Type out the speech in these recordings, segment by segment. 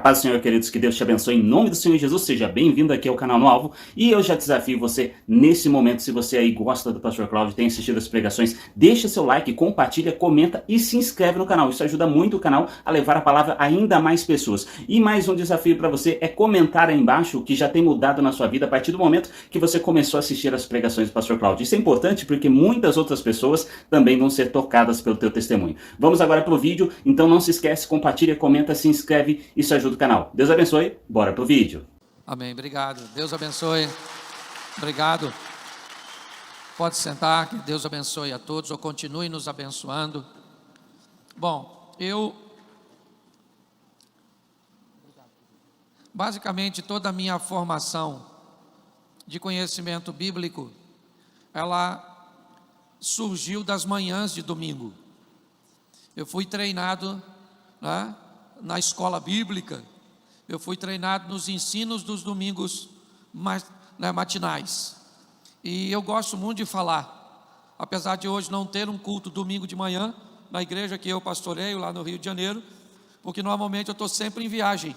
Paz do Senhor, queridos, que Deus te abençoe em nome do Senhor Jesus. Seja bem-vindo aqui ao canal No Alvo. E eu já desafio você nesse momento, se você aí gosta do Pastor Cláudio, tem assistido as pregações, deixa seu like, compartilha, comenta e se inscreve no canal. Isso ajuda muito o canal a levar a palavra a ainda mais pessoas. E mais um desafio para você é comentar aí embaixo o que já tem mudado na sua vida a partir do momento que você começou a assistir as pregações do Pastor Cláudio. Isso é importante porque muitas outras pessoas também vão ser tocadas pelo teu testemunho. Vamos agora para o vídeo, então não se esquece, compartilha, comenta, se inscreve, isso ajuda o canal. Deus abençoe, bora pro vídeo. Amém, obrigado. Deus abençoe. Obrigado. Pode sentar, que Deus abençoe a todos, ou continue nos abençoando. Bom, basicamente toda a minha formação de conhecimento bíblico, ela surgiu das manhãs de domingo. Eu fui treinado, né, na escola bíblica. Eu fui treinado nos ensinos dos domingos matinais. E eu gosto muito de falar, apesar de hoje não ter um culto domingo de manhã, na igreja que eu pastoreio lá no Rio de Janeiro, porque normalmente eu estou sempre em viagem.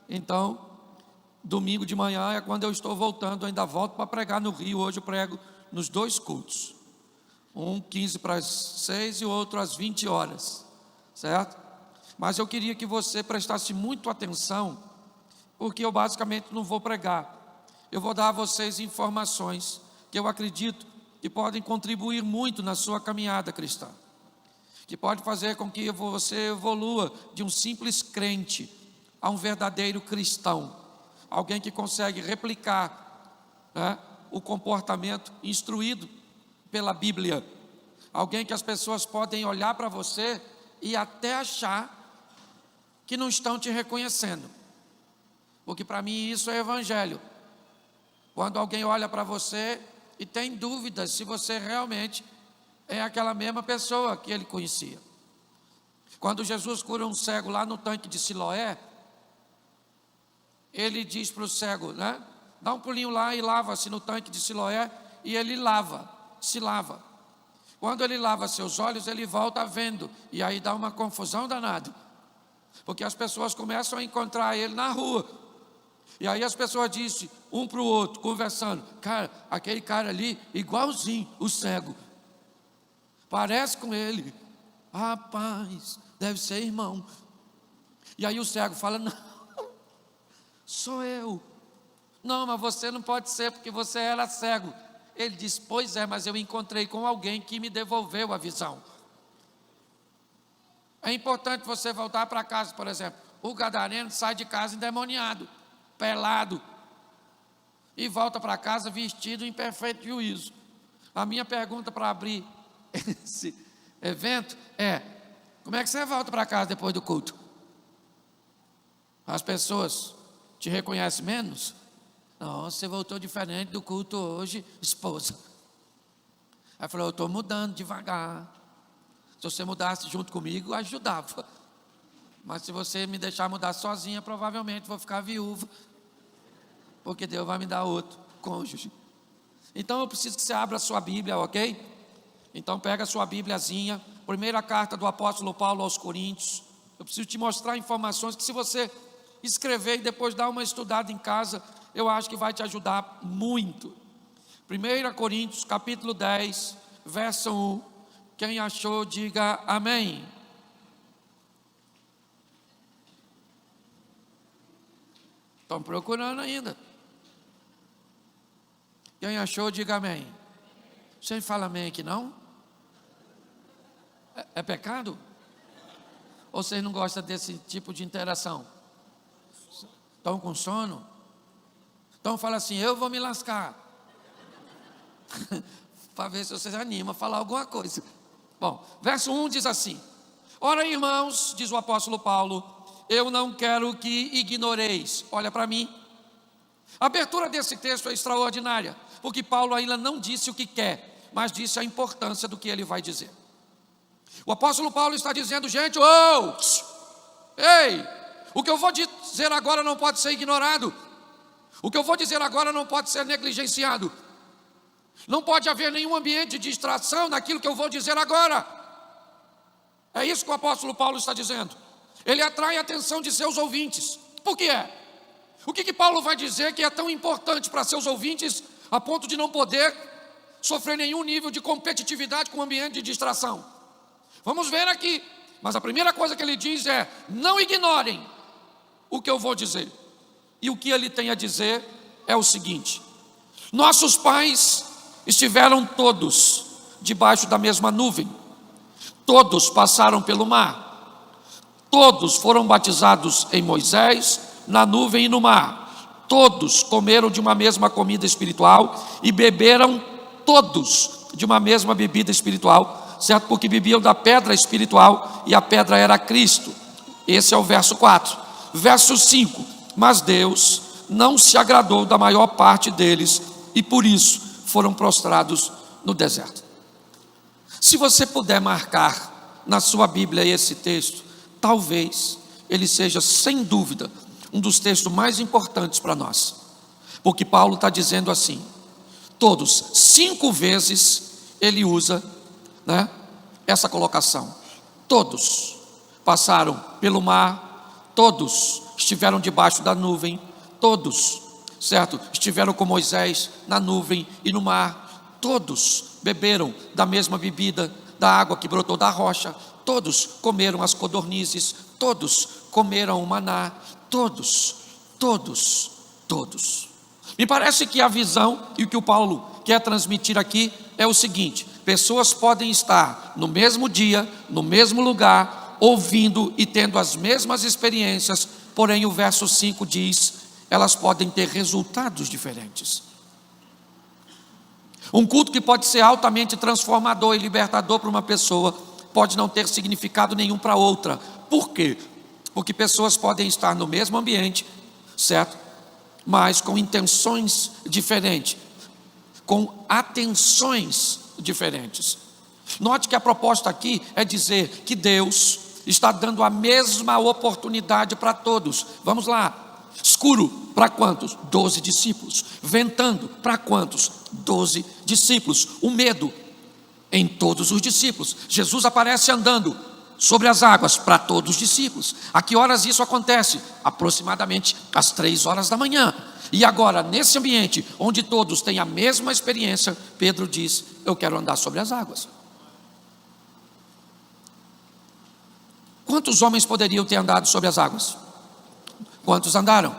Então, domingo de manhã é quando eu estou voltando, ainda volto para pregar no Rio. Hoje eu prego nos dois cultos. Um 15 para as 6 e o outro às 20 horas, certo? Mas eu queria que você prestasse muito atenção, porque eu basicamente não vou pregar. Eu vou dar a vocês informações que eu acredito que podem contribuir muito na sua caminhada cristã, que pode fazer com que você evolua de um simples crente a um verdadeiro cristão, alguém que consegue replicar, né, o comportamento instruído pela Bíblia, alguém que as pessoas podem olhar para você e até achar que não estão te reconhecendo, porque para mim isso é evangelho. Quando alguém olha para você e tem dúvidas se você realmente é aquela mesma pessoa que ele conhecia. Quando Jesus cura um cego lá no tanque de Siloé, ele diz para o cego, né, dá um pulinho lá e lava-se no tanque de Siloé, e ele se lava. Quando ele lava seus olhos, ele volta vendo, e aí dá uma confusão danada, porque as pessoas começam a encontrar ele na rua, e aí as pessoas dizem um para o outro, conversando, cara, aquele cara ali, igualzinho o cego, parece com ele, rapaz, deve ser irmão. E aí o cego fala, não, sou eu. Não, mas você não pode ser, porque você era cego. Ele diz, pois é, mas eu encontrei com alguém que me devolveu a visão. É importante você voltar para casa, por exemplo. O gadareno sai de casa endemoniado, pelado, e volta para casa vestido em perfeito juízo. A minha pergunta para abrir esse evento é, como é que você volta para casa depois do culto? As pessoas te reconhecem menos? Não, você voltou diferente do culto hoje, esposa. Aí falou, eu estou mudando devagar. Se você mudasse junto comigo, ajudava. Mas se você me deixar mudar sozinha, provavelmente vou ficar viúva, porque Deus vai me dar outro cônjuge. Então eu preciso que você abra a sua Bíblia, ok? Então pega a sua Bíbliazinha, primeira carta do apóstolo Paulo aos Coríntios. Eu preciso te mostrar informações que, se você escrever e depois dar uma estudada em casa, eu acho que vai te ajudar muito. 1 Coríntios capítulo 10, verso 1. Quem achou, diga amém. Estão procurando ainda. Quem achou, diga amém. Você fala amém aqui não? É pecado? Ou vocês não gostam desse tipo de interação? Estão com sono? Então fala assim, eu vou me lascar. Para ver se vocês animam a falar alguma coisa. Bom, verso 1 diz assim, ora irmãos, diz o apóstolo Paulo, eu não quero que ignoreis, olha para mim. A abertura desse texto é extraordinária, porque Paulo ainda não disse o que quer, mas disse a importância do que ele vai dizer. O apóstolo Paulo está dizendo, gente, ei, o que eu vou dizer agora não pode ser ignorado. O que eu vou dizer agora não pode ser negligenciado. Não pode haver nenhum ambiente de distração naquilo que eu vou dizer agora. É isso que o apóstolo Paulo está dizendo. Ele atrai a atenção de seus ouvintes, Por que é? O que Paulo vai dizer que é tão importante para seus ouvintes a ponto de não poder sofrer nenhum nível de competitividade com o ambiente de distração? Vamos ver aqui. Mas a primeira coisa que ele diz é: não ignorem o que eu vou dizer. E o que ele tem a dizer é o seguinte: nossos pais estiveram todos debaixo da mesma nuvem, todos passaram pelo mar, todos foram batizados em Moisés, na nuvem e no mar, todos comeram de uma mesma comida espiritual e beberam todos de uma mesma bebida espiritual, certo? Porque bebiam da pedra espiritual e a pedra era Cristo. Esse é o verso 4. Verso 5: mas Deus não se agradou da maior parte deles e por isso foram prostrados no deserto. Se você puder marcar na sua Bíblia esse texto, talvez ele seja, sem dúvida, um dos textos mais importantes para nós, porque Paulo está dizendo assim, todos, 5 vezes ele usa, essa colocação. Todos passaram pelo mar, todos estiveram debaixo da nuvem, todos, certo? Estiveram com Moisés na nuvem e no mar, todos beberam da mesma bebida, da água que brotou da rocha, todos comeram as codornizes, todos comeram o maná, todos. Me parece que a visão e o que o Paulo quer transmitir aqui é o seguinte: pessoas podem estar no mesmo dia, no mesmo lugar, ouvindo e tendo as mesmas experiências, porém o verso 5 diz, elas podem ter resultados diferentes. Um culto que pode ser altamente transformador e libertador para uma pessoa, pode não ter significado nenhum para outra. Por quê? Porque pessoas podem estar no mesmo ambiente, certo? Mas com intenções diferentes, com atenções diferentes. Note que a proposta aqui é dizer que Deus está dando a mesma oportunidade para todos. Vamos lá. Escuro, para quantos? 12 discípulos. Ventando, para quantos? 12 discípulos. O medo, em todos os discípulos. Jesus aparece andando sobre as águas, para todos os discípulos. A que horas isso acontece? Aproximadamente às 3 horas da manhã. E agora, nesse ambiente, onde todos têm a mesma experiência, Pedro diz, eu quero andar sobre as águas. Quantos homens poderiam ter andado sobre as águas? Quantos andaram?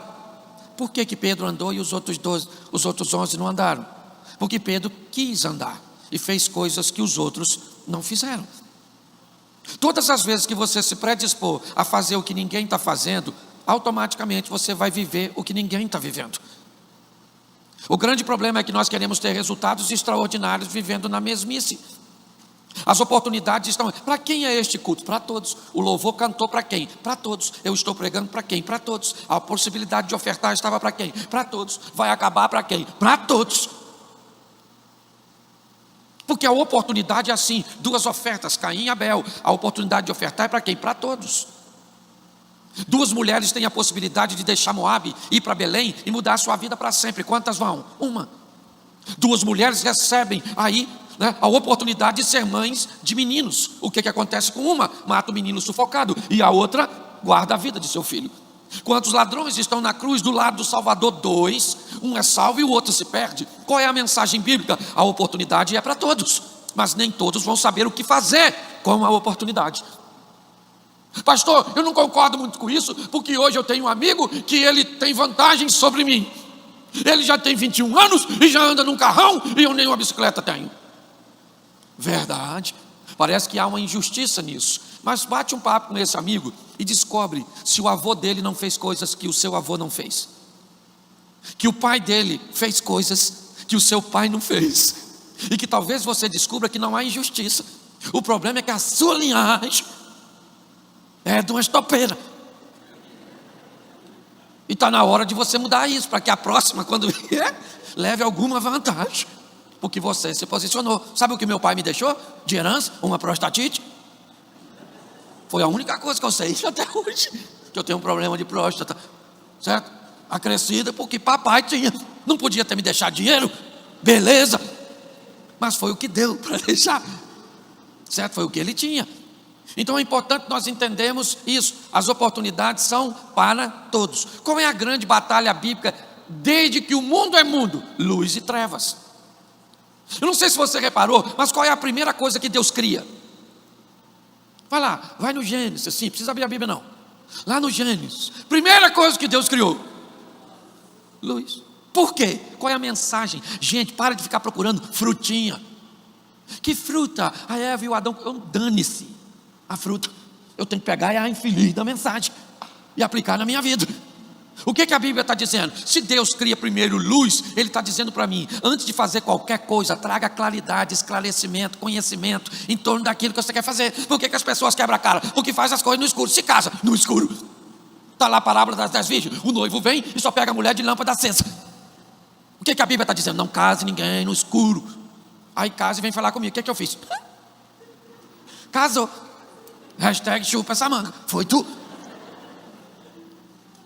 Por que Pedro andou e os outros 11 não andaram? Porque Pedro quis andar e fez coisas que os outros não fizeram. Todas as vezes que você se predispor a fazer o que ninguém está fazendo, automaticamente você vai viver o que ninguém está vivendo. O grande problema é que nós queremos ter resultados extraordinários vivendo na mesmice. As oportunidades estão. Para quem é este culto? Para todos. O louvor cantou para quem? Para todos. Eu estou pregando para quem? Para todos. A possibilidade de ofertar estava para quem? Para todos. Vai acabar para quem? Para todos. Porque a oportunidade é assim, 2 ofertas, Caim e Abel. A oportunidade de ofertar é para quem? Para todos. 2 mulheres têm a possibilidade de deixar Moabe, ir para Belém e mudar a sua vida para sempre. Quantas vão? 1. 2 mulheres recebem aí a oportunidade de ser mães de meninos. O que acontece com uma? Mata o menino sufocado, e a outra guarda a vida de seu filho. Quantos ladrões estão na cruz do lado do Salvador? 2, um é salvo e o outro se perde. Qual é a mensagem bíblica? A oportunidade é para todos, mas nem todos vão saber o que fazer com a oportunidade. Pastor, eu não concordo muito com isso, porque hoje eu tenho um amigo que ele tem vantagem sobre mim. Ele já tem 21 anos e já anda num carrão e eu nem uma bicicleta tenho. Verdade, parece que há uma injustiça nisso. Mas bate um papo com esse amigo e descobre se o avô dele não fez coisas que o seu avô não fez, que o pai dele fez coisas que o seu pai não fez, e que talvez você descubra que não há injustiça. O problema é que a sua linhagem é de uma estopeira. E está na hora de você mudar isso, para que a próxima, quando vier, leve alguma vantagem, porque você se posicionou. Sabe o que meu pai me deixou de herança? Uma prostatite. Foi a única coisa que eu sei até hoje, que eu tenho um problema de próstata, certo? Acrescida, porque papai tinha. Não podia ter me deixado dinheiro, beleza, mas foi o que deu para deixar, certo? Foi o que ele tinha. Então é importante nós entendermos isso. As oportunidades são para todos. Qual é a grande batalha bíblica desde que o mundo é mundo? Luz e trevas. Eu não sei se você reparou, mas qual é a primeira coisa que Deus cria? Vai lá, vai no Gênesis, assim, precisa abrir a Bíblia não. Lá no Gênesis, primeira coisa que Deus criou: luz. Por quê? Qual é a mensagem? Gente, para de ficar procurando frutinha. Que fruta? A Eva e o Adão, dane-se a fruta. Eu tenho que pegar a infeliz da mensagem e aplicar na minha vida. O que a Bíblia está dizendo? Se Deus cria primeiro luz, Ele está dizendo para mim: antes de fazer qualquer coisa, traga claridade, esclarecimento, conhecimento em torno daquilo que você quer fazer. Por que as pessoas quebram a cara? Porque faz as coisas no escuro, se casa no escuro. Está lá a parábola das 10 virgens: o noivo vem e só pega a mulher de lâmpada acesa. O que a Bíblia está dizendo? Não case ninguém no escuro. Aí casa e vem falar comigo: o que eu fiz? Casou. Hashtag chupa essa manga. Foi tu.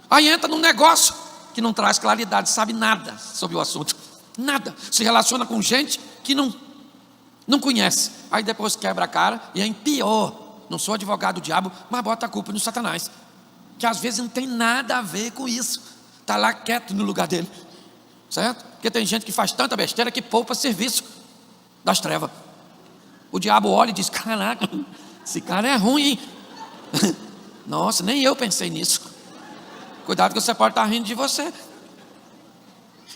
Aí entra num negócio que não traz claridade, sabe nada sobre o assunto. Nada. Se relaciona com gente que não conhece. Aí depois quebra a cara e é em pior. Não sou advogado do diabo, mas bota a culpa no Satanás, que às vezes não tem nada a ver com isso. Está lá quieto no lugar dele. Certo? Porque tem gente que faz tanta besteira que poupa serviço das trevas. O diabo olha e diz: caraca, esse cara é ruim, hein? Nossa, nem eu pensei nisso. Cuidado que você pode estar rindo de você.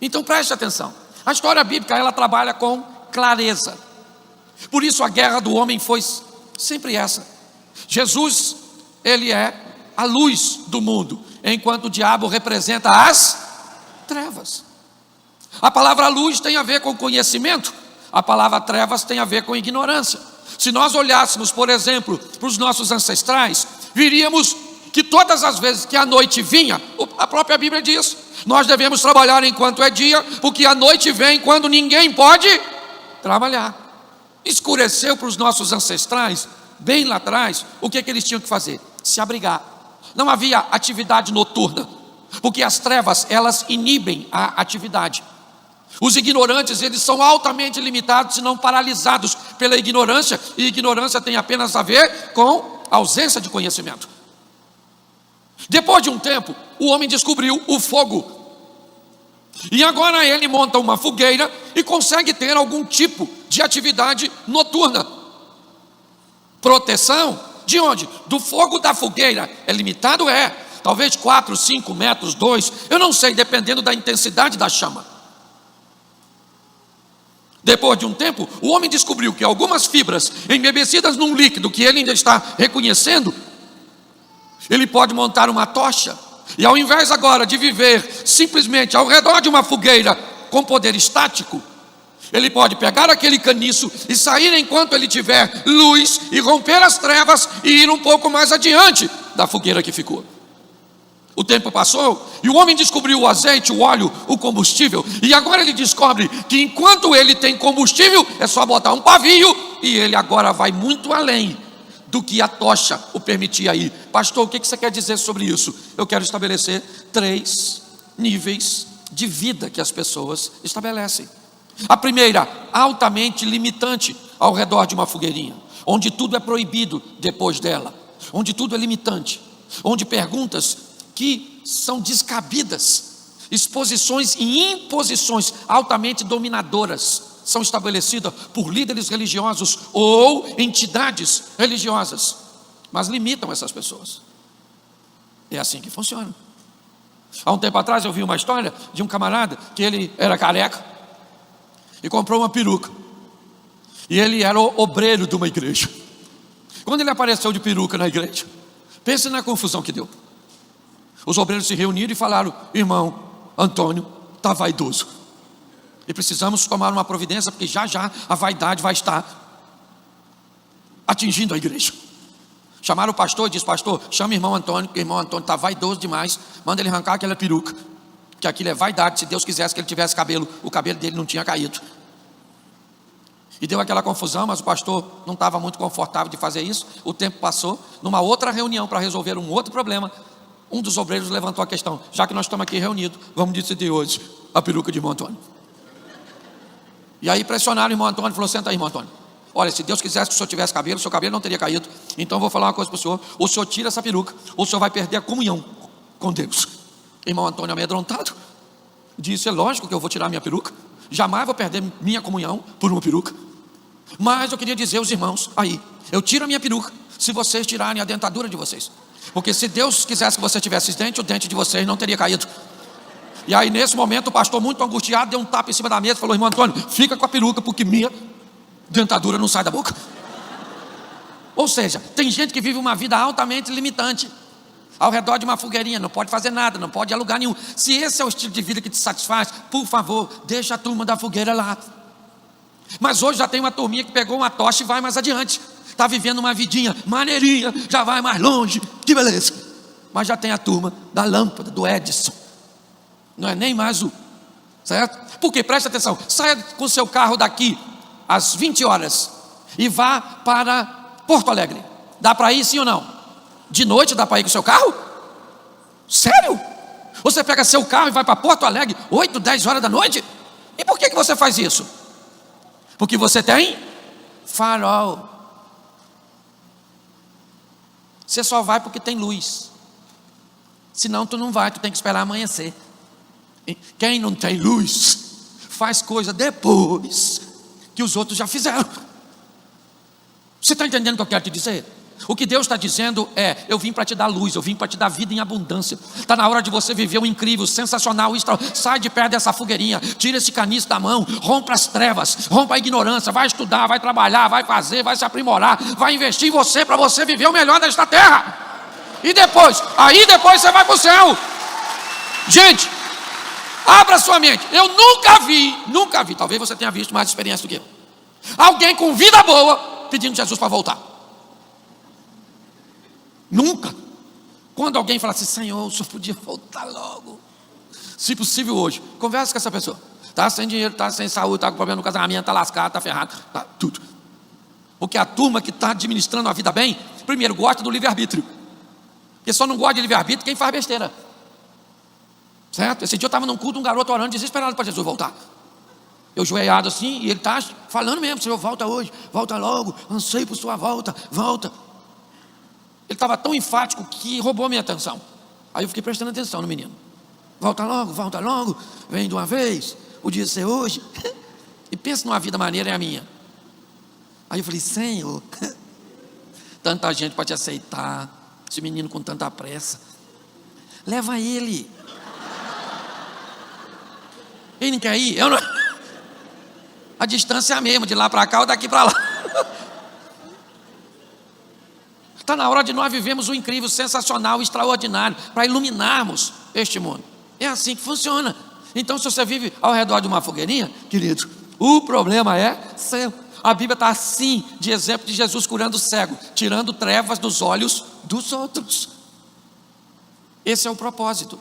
Então preste atenção. A história bíblica, ela trabalha com clareza. Por isso a guerra do homem foi sempre essa. Jesus, Ele é a luz do mundo, enquanto o diabo representa as trevas. A palavra luz tem a ver com conhecimento, a palavra trevas tem a ver com ignorância. Se nós olhássemos, por exemplo, para os nossos ancestrais, viríamos que todas as vezes que a noite vinha, a própria Bíblia diz: nós devemos trabalhar enquanto é dia, porque a noite vem quando ninguém pode trabalhar. Escureceu para os nossos ancestrais, bem lá atrás, o que eles tinham que fazer? Se abrigar. Não havia atividade noturna, porque as trevas, elas inibem a atividade. Os ignorantes, eles são altamente limitados, se não paralisados pela ignorância, e ignorância tem apenas a ver com ausência de conhecimento. Depois de um tempo, o homem descobriu o fogo, e agora ele monta uma fogueira e consegue ter algum tipo de atividade noturna. Proteção de onde? Do fogo da fogueira. É limitado? Talvez 4, 5 metros, 2, eu não sei, dependendo da intensidade da chama. Depois de um tempo, o homem descobriu que algumas fibras embebecidas num líquido que ele ainda está reconhecendo, ele pode montar uma tocha, e ao invés agora de viver simplesmente ao redor de uma fogueira com poder estático, ele pode pegar aquele caniço e sair enquanto ele tiver luz, e romper as trevas e ir um pouco mais adiante da fogueira que ficou. O tempo passou e o homem descobriu o azeite, o óleo, o combustível, e agora ele descobre que enquanto ele tem combustível, é só botar um pavio, e ele agora vai muito além do que a tocha o permitia ir. Pastor, o que você quer dizer sobre isso? Eu quero estabelecer 3 níveis de vida que as pessoas estabelecem. A primeira, altamente limitante, ao redor de uma fogueirinha, onde tudo é proibido depois dela, onde tudo é limitante, onde perguntas que são descabidas, exposições e imposições altamente dominadoras são estabelecidas por líderes religiosos ou entidades religiosas, mas limitam essas pessoas. É assim que funciona. Há um tempo atrás eu vi uma história de um camarada que ele era careca e comprou uma peruca, e ele era o obreiro de uma igreja. Quando ele apareceu de peruca na igreja, pense na confusão que deu. Os obreiros se reuniram e falaram: irmão Antônio está vaidoso, e precisamos tomar uma providência, porque já já a vaidade vai estar atingindo a igreja. Chamaram o pastor e disse: pastor, chama o irmão Antônio, porque o irmão Antônio está vaidoso demais, manda ele arrancar aquela peruca, que aquilo é vaidade. Se Deus quisesse que ele tivesse cabelo, o cabelo dele não tinha caído. E deu aquela confusão, mas o pastor não estava muito confortável de fazer isso. O tempo passou. Numa outra reunião para resolver um outro problema, um dos obreiros levantou a questão: já que nós estamos aqui reunidos, vamos decidir hoje a peruca de irmão Antônio. E aí pressionaram o irmão Antônio, falou: senta aí, irmão Antônio, Olha, se Deus quisesse que o senhor tivesse cabelo, o seu cabelo não teria caído. Então eu vou falar uma coisa para o senhor: ou o senhor tira essa peruca, ou o senhor vai perder a comunhão com Deus. Irmão Antônio, amedrontado, disse: é lógico que eu vou tirar minha peruca, jamais vou perder minha comunhão por uma peruca. Mas eu queria dizer aos irmãos aí: eu tiro a minha peruca se vocês tirarem a dentadura de vocês, porque se Deus quisesse que você tivesse dente, o dente de vocês não teria caído. E aí nesse momento o pastor, muito angustiado, deu um tapa em cima da mesa e falou: irmão Antônio, fica com a peruca, porque minha dentadura não sai da boca. Ou seja, tem gente que vive uma vida altamente limitante, ao redor de uma fogueirinha, não pode fazer nada, não pode ir a lugar nenhum. Se esse é o estilo de vida que te satisfaz, por favor, deixa a turma da fogueira lá. Mas hoje já tem uma turminha que pegou uma tocha e vai mais adiante, está vivendo uma vidinha maneirinha, já vai mais longe, que beleza. Mas já tem a turma da lâmpada, do Edison, não é nem mais o, certo? Porque, preste atenção, saia com o seu carro daqui às 20 horas e vá para Porto Alegre. Dá para ir, sim ou não? De noite dá para ir com o seu carro? Sério? Você pega seu carro e vai para Porto Alegre 8, 10 horas da noite? E por que você faz isso? Porque você tem farol. Você só vai porque tem luz. Senão tu não vai, tu tem que esperar amanhecer. Quem não tem luz faz coisa depois que os outros já fizeram. Você está entendendo o que eu quero te dizer? O que Deus está dizendo é: eu vim para te dar luz, eu vim para te dar vida em abundância. Está na hora de você viver o incrível, sensacional, sai de perto dessa fogueirinha, tira esse caniço da mão, rompa as trevas, rompa a ignorância, vai estudar, vai trabalhar, vai fazer, vai se aprimorar, vai investir em você para você viver o melhor desta terra. E depois, aí depois você vai para o céu. Gente, abra sua mente. Eu nunca vi, talvez você tenha visto mais experiência do que eu, alguém com vida boa pedindo Jesus para voltar. Nunca. Quando alguém fala assim: Senhor, o senhor podia voltar logo, se possível hoje, conversa com essa pessoa. Está sem dinheiro, está sem saúde, está com problema no casamento, está lascado, está ferrado, tá tudo. Porque a turma que está administrando a vida bem, primeiro, gosta do livre-arbítrio. Porque só não gosta de livre-arbítrio quem faz besteira. Certo? Esse dia eu estava num culto, um garoto orando desesperado para Jesus voltar. Eu joelhado assim, e ele está falando mesmo: Senhor, volta hoje, volta logo, anseio por sua volta, volta. Ele estava tão enfático que roubou a minha atenção. Aí eu fiquei prestando atenção no menino. Volta logo, vem de uma vez, podia ser hoje. E pensa numa vida maneira, é a minha. Aí eu falei: Senhor, tanta gente para te aceitar, esse menino com tanta pressa, leva ele. Ele não quer ir? Eu não... A distância é a mesma, de lá para cá ou daqui para lá. Está na hora de nós vivermos o incrível, sensacional, extraordinário, para iluminarmos este mundo. É assim que funciona. Então, se você vive ao redor de uma fogueirinha, querido, o problema é seu. A Bíblia está assim, de exemplo de Jesus curando o cego, tirando trevas dos olhos dos outros. Esse é o propósito.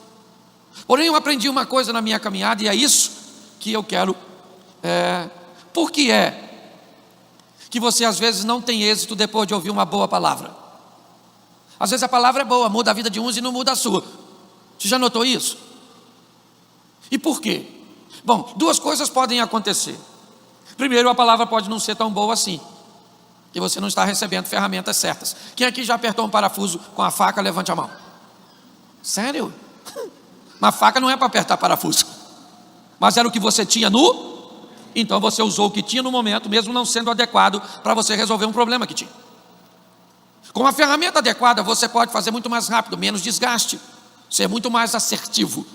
Porém, eu aprendi uma coisa na minha caminhada, e é isso que eu quero. Por que é que você às vezes não tem êxito depois de ouvir uma boa palavra? Às vezes a palavra é boa, muda a vida de uns e não muda a sua. Você já notou isso? E por quê? Bom, duas coisas podem acontecer. Primeiro, a palavra pode não ser tão boa assim, que você não está recebendo ferramentas certas. Quem aqui já apertou um parafuso com a faca, levante a mão. Sério? Uma faca não é para apertar parafuso, mas era o que você tinha então você usou o que tinha no momento, mesmo não sendo adequado para você resolver um problema que tinha. Com a ferramenta adequada, você pode fazer muito mais rápido, menos desgaste, ser muito mais assertivo.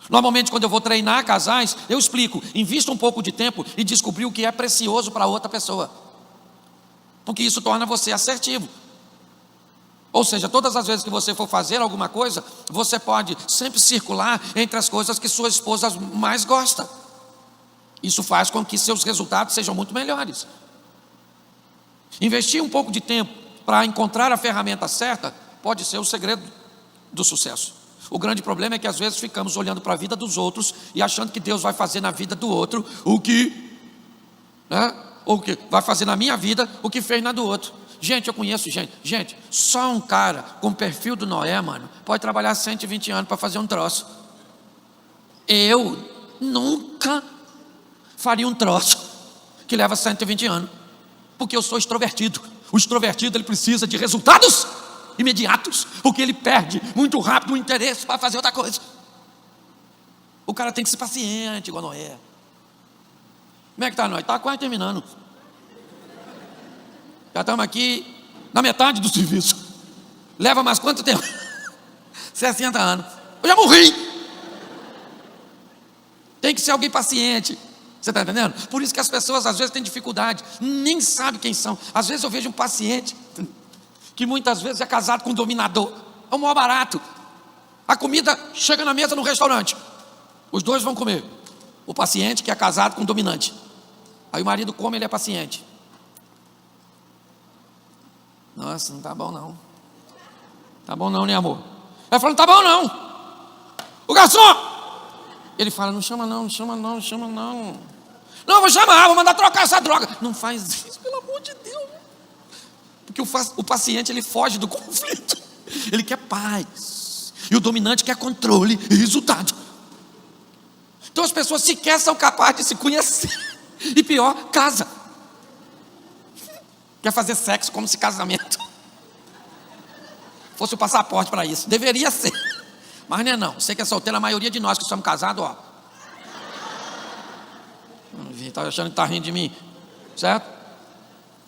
Normalmente, quando eu vou treinar casais, eu explico: invista um pouco de tempo e descobrir o que é precioso para outra pessoa, porque isso torna você assertivo. Ou seja, todas as vezes que você for fazer alguma coisa, você pode sempre circular entre as coisas que sua esposa mais gosta. Isso faz com que seus resultados sejam muito melhores. Investir um pouco de tempo para encontrar a ferramenta certa pode ser o segredo do sucesso. O grande problema é que às vezes ficamos olhando para a vida dos outros e achando que Deus vai fazer na vida do outro o que vai fazer na minha vida o que fez na do outro. Gente, eu conheço gente, só um cara com o perfil do Noé, mano, pode trabalhar 120 anos para fazer um troço. Eu nunca faria um troço que leva 120 anos, porque eu sou extrovertido. O extrovertido, ele precisa de resultados imediatos, porque ele perde muito rápido o interesse para fazer outra coisa. O cara tem que ser paciente, igual Noé. Como é que está nós? Está quase terminando. Já estamos aqui na metade do serviço. Leva mais quanto tempo? 60 anos. Eu já morri. Tem que ser alguém paciente. Você está entendendo? Por isso que as pessoas às vezes têm dificuldade, nem sabem quem são. Às vezes eu vejo um paciente que muitas vezes é casado com um dominador. É o maior barato. A comida chega na mesa no restaurante, os dois vão comer. O paciente que é casado com um dominante. Aí o marido come, ele é paciente. Nossa, não tá bom não. Tá bom não, né, amor? Ela fala, não tá bom não. O garçom! Ele fala, não chama não, não chama não, não chama não. Não, vou chamar, vou mandar trocar essa droga. Não faz isso, pelo amor de Deus. Porque o paciente, ele foge do conflito. Ele quer paz. E o dominante quer controle e resultado. Então as pessoas sequer são capazes de se conhecer. E pior, casa. Quer fazer sexo como se casamento fosse o passaporte para isso. Deveria ser. Mas não é não. Você que é solteiro, a maioria de nós que somos casados, ó. Está achando que está rindo de mim. Certo?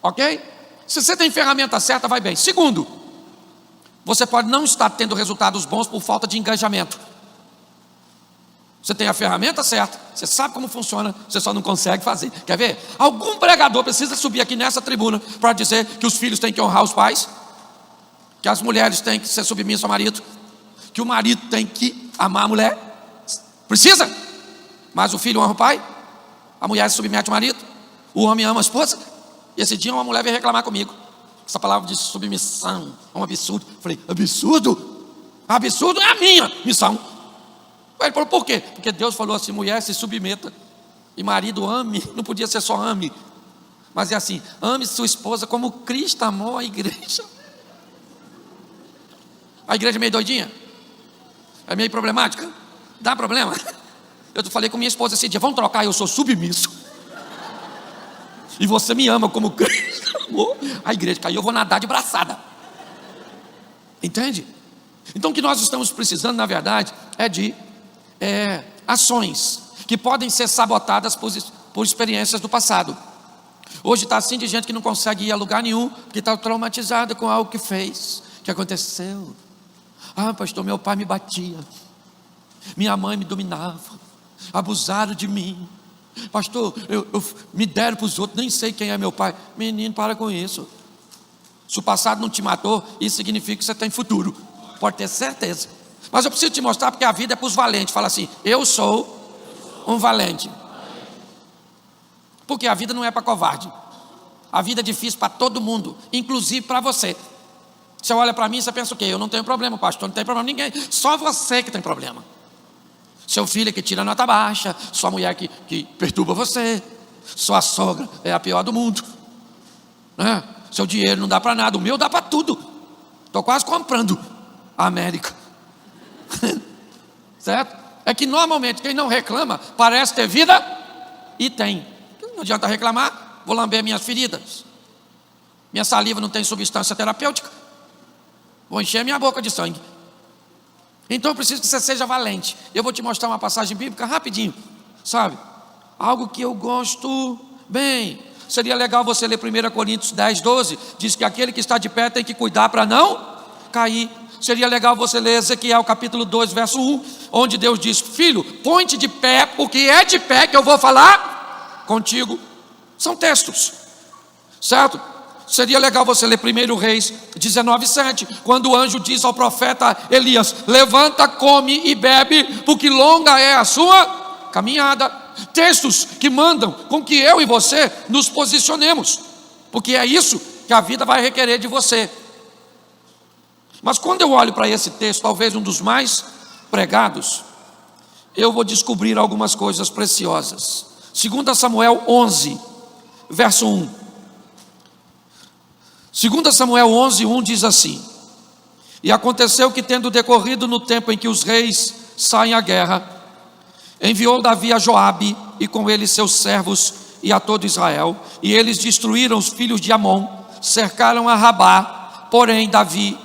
Ok? Se você tem ferramenta certa, vai bem. Segundo, você pode não estar tendo resultados bons por falta de engajamento. Você tem a ferramenta certa, você sabe como funciona, você só não consegue fazer. Quer ver? Algum pregador precisa subir aqui nessa tribuna para dizer que os filhos têm que honrar os pais, que as mulheres têm que ser submissas ao marido, que o marido tem que amar a mulher. Precisa? Mas o filho honra o pai, a mulher se submete ao marido, o homem ama a esposa. E esse dia uma mulher veio reclamar comigo. Essa palavra de submissão é um absurdo. Eu falei, absurdo? Absurdo é a minha missão. Ele falou, por quê? Porque Deus falou assim, mulher se submeta. E marido ame, não podia ser só ame. Mas é assim, ame sua esposa como Cristo amou a igreja. A igreja é meio doidinha? É meio problemática? Dá problema? Eu falei com minha esposa esse dia, vamos trocar, eu sou submisso. E você me ama como Cristo amou a igreja. Aí eu vou nadar de braçada. Entende? Então o que nós estamos precisando, na verdade, é de ações que podem ser sabotadas por experiências do passado. Hoje está assim de gente que não consegue ir a lugar nenhum, porque está traumatizada com algo que fez, que aconteceu. Ah, pastor, meu pai me batia, minha mãe me dominava, abusaram de mim. Pastor, eu me deram para os outros, nem sei quem é meu pai. Menino, para com isso. Se o passado não te matou, isso significa que você tem futuro, pode ter certeza. Mas eu preciso te mostrar, porque a vida é para os valentes. Fala assim, eu sou um valente. Porque a vida não é para covarde. A vida é difícil para todo mundo, inclusive para você. Você olha para mim e você pensa o quê? Eu não tenho problema, pastor, não tem problema ninguém. Só você que tem problema. Seu filho é que tira nota baixa, sua mulher que perturba você, sua sogra é a pior do mundo, né? Seu dinheiro não dá para nada, o meu dá para tudo. Estou quase comprando a América. Certo? É que normalmente quem não reclama parece ter vida e tem. Não adianta reclamar, vou lamber minhas feridas. Minha saliva não tem substância terapêutica, vou encher minha boca de sangue. Então eu preciso que você seja valente. Eu vou te mostrar uma passagem bíblica rapidinho, sabe? Algo que eu gosto bem. Seria legal você ler 1 Coríntios 10, 12. Diz que aquele que está de pé tem que cuidar para não cair. Seria legal você ler Ezequiel capítulo 2, verso 1, onde Deus diz, filho, põe-te de pé, porque é de pé que eu vou falar contigo. São textos, certo? Seria legal você ler 1 Reis 19, 7, quando o anjo diz ao profeta Elias, levanta, come e bebe, porque longa é a sua caminhada. Textos que mandam com que eu e você nos posicionemos, porque é isso que a vida vai requerer de você. Mas quando eu olho para esse texto, talvez um dos mais pregados, eu vou descobrir algumas coisas preciosas. 2 Samuel 11, verso 1. 2 Samuel 11, 1 diz assim, e aconteceu que tendo decorrido no tempo em que os reis saem à guerra, enviou Davi a Joabe e com ele seus servos e a todo Israel, e eles destruíram os filhos de Amon, cercaram a Rabá, porém Davi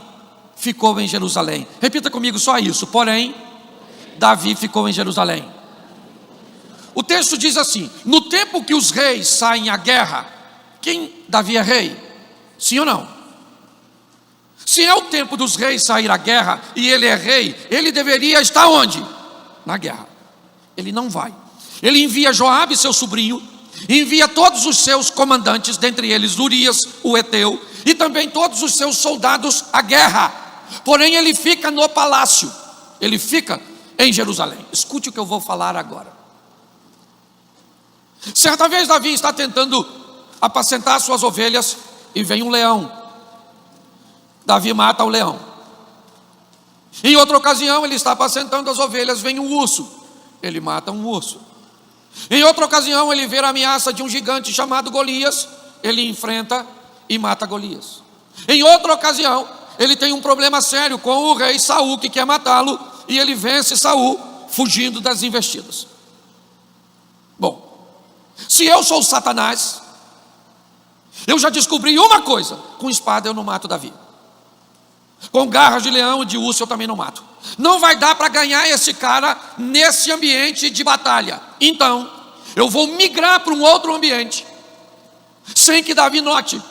ficou em Jerusalém. Repita comigo só isso: porém Davi ficou em Jerusalém. O texto diz assim: no tempo que os reis saem à guerra, Davi é rei? Sim ou não? Se é o tempo dos reis sair à guerra e ele é rei, ele deveria estar onde? Na guerra. Ele não vai. Ele envia Joabe, seu sobrinho, envia todos os seus comandantes, dentre eles Urias, o Heteu, e também todos os seus soldados à guerra. Porém ele fica no palácio, ele fica em Jerusalém. Escute o que eu vou falar agora. Certa vez Davi está tentando apacentar suas ovelhas e vem um leão. Davi mata o leão. Em outra ocasião ele está apacentando as ovelhas, vem um urso, ele mata um urso. Em outra ocasião ele vê a ameaça de um gigante chamado Golias, ele enfrenta e mata Golias. Em outra ocasião ele tem um problema sério com o rei Saul, que quer matá-lo, e ele vence Saul fugindo das investidas. Bom, se eu sou Satanás, eu já descobri uma coisa: com espada eu não mato Davi, com garras de leão e de urso eu também não mato. Não vai dar para ganhar esse cara nesse ambiente de batalha. Então eu vou migrar para um outro ambiente, sem que Davi note.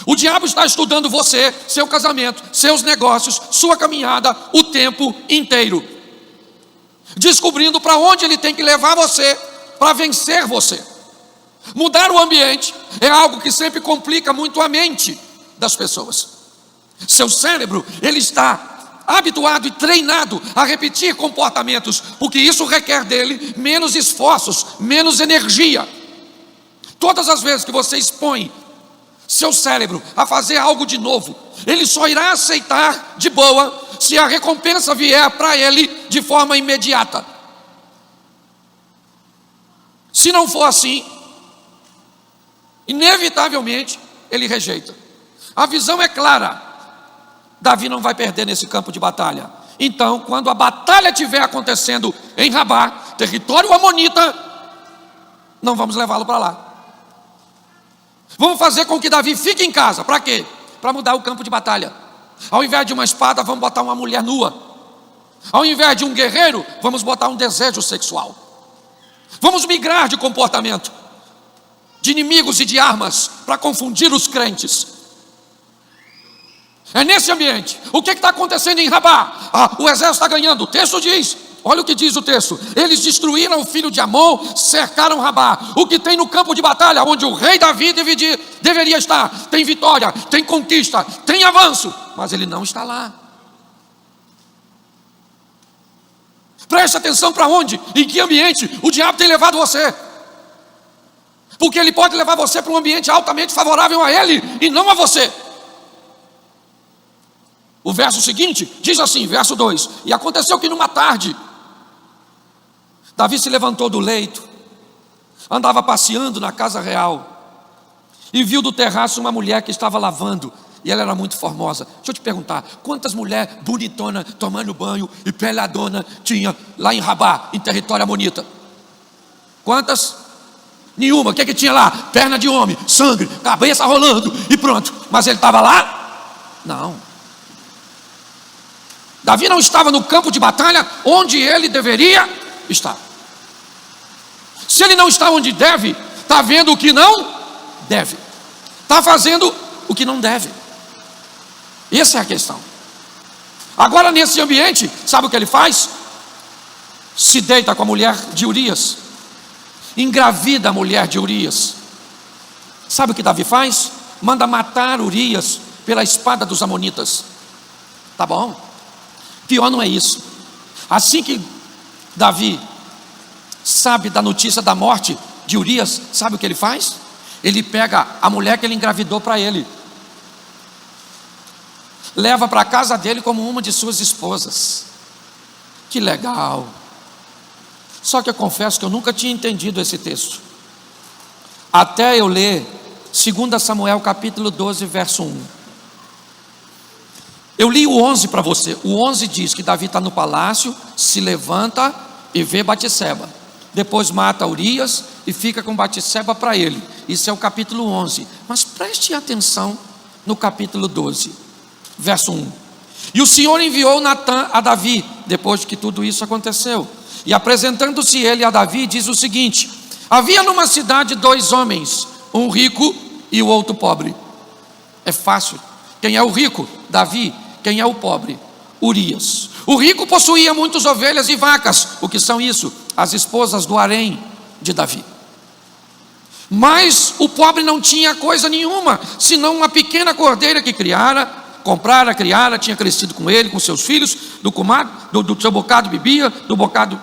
O diabo está estudando você, seu casamento, seus negócios, sua caminhada o tempo inteiro, descobrindo para onde ele tem que levar você para vencer você. Mudar o ambiente é algo que sempre complica muito a mente das pessoas. Seu cérebro, ele está habituado e treinado a repetir comportamentos, porque isso requer dele menos esforços, menos energia. Todas as vezes que você expõe seu cérebro a fazer algo de novo, ele só irá aceitar de boa se a recompensa vier para ele de forma imediata. Se não for assim, inevitavelmente ele rejeita. A visão é clara: Davi não vai perder nesse campo de batalha. Então, quando a batalha estiver acontecendo em Rabá, território amonita, não vamos levá-lo para lá. Vamos fazer com que Davi fique em casa. Para quê? Para mudar o campo de batalha. Ao invés de uma espada, vamos botar uma mulher nua. Ao invés de um guerreiro, vamos botar um desejo sexual. Vamos migrar de comportamento, de inimigos e de armas, para confundir os crentes. É nesse ambiente. O que está acontecendo em Rabá? O exército está ganhando. O texto diz, olha o que diz o texto: eles destruíram o filho de Amon, cercaram Rabá. O que tem no campo de batalha, onde o rei Davi deveria estar, tem vitória, tem conquista, tem avanço, mas ele não está lá. Preste atenção para onde, em que ambiente o diabo tem levado você, porque ele pode levar você para um ambiente altamente favorável a ele e não a você. O verso seguinte diz assim, verso 2: e aconteceu que numa tarde, Davi se levantou do leito, andava passeando na casa real, e viu do terraço uma mulher que estava lavando, e ela era muito formosa. Deixa eu te perguntar, quantas mulheres bonitonas tomando banho e peladona tinha lá em Rabá, em território amonita? Quantas? Nenhuma. O que que tinha lá? Perna de homem, sangue, cabeça rolando e pronto. Mas ele estava lá? Não. Davi não estava no campo de batalha onde ele deveria estar. Se ele não está onde deve, está vendo o que não deve, está fazendo o que não deve. Essa é a questão. Agora, nesse ambiente, sabe o que ele faz? Se deita com a mulher de Urias, engravida a mulher de Urias. Sabe o que Davi faz? Manda matar Urias pela espada dos amonitas. Tá bom? Pior não é isso. Assim que Davi sabe da notícia da morte de Urias, sabe o que ele faz? Ele pega a mulher que ele engravidou para ele, leva para a casa dele como uma de suas esposas. Que legal. Só que eu confesso que eu nunca tinha entendido esse texto, até eu ler 2 Samuel capítulo 12, verso 1. Eu li o 11 para você. O 11 diz que Davi está no palácio, se levanta e vê Batseba. depois mata Urias e fica com Batseba para ele. Isso é o capítulo 11. Mas preste atenção no capítulo 12, verso 1. E o Senhor enviou Natã a Davi, depois que tudo isso aconteceu. E apresentando-se ele a Davi, diz o seguinte: havia numa cidade 2 homens, um rico e o outro pobre. É fácil. Quem é o rico? Davi. Quem é o pobre? Urias. O rico possuía muitas ovelhas e vacas. O que são isso? As esposas do harém de Davi. Mas o pobre não tinha coisa nenhuma, senão uma pequena cordeira que comprara, criara, tinha crescido com ele, com seus filhos, do seu bocado bebia, do bocado,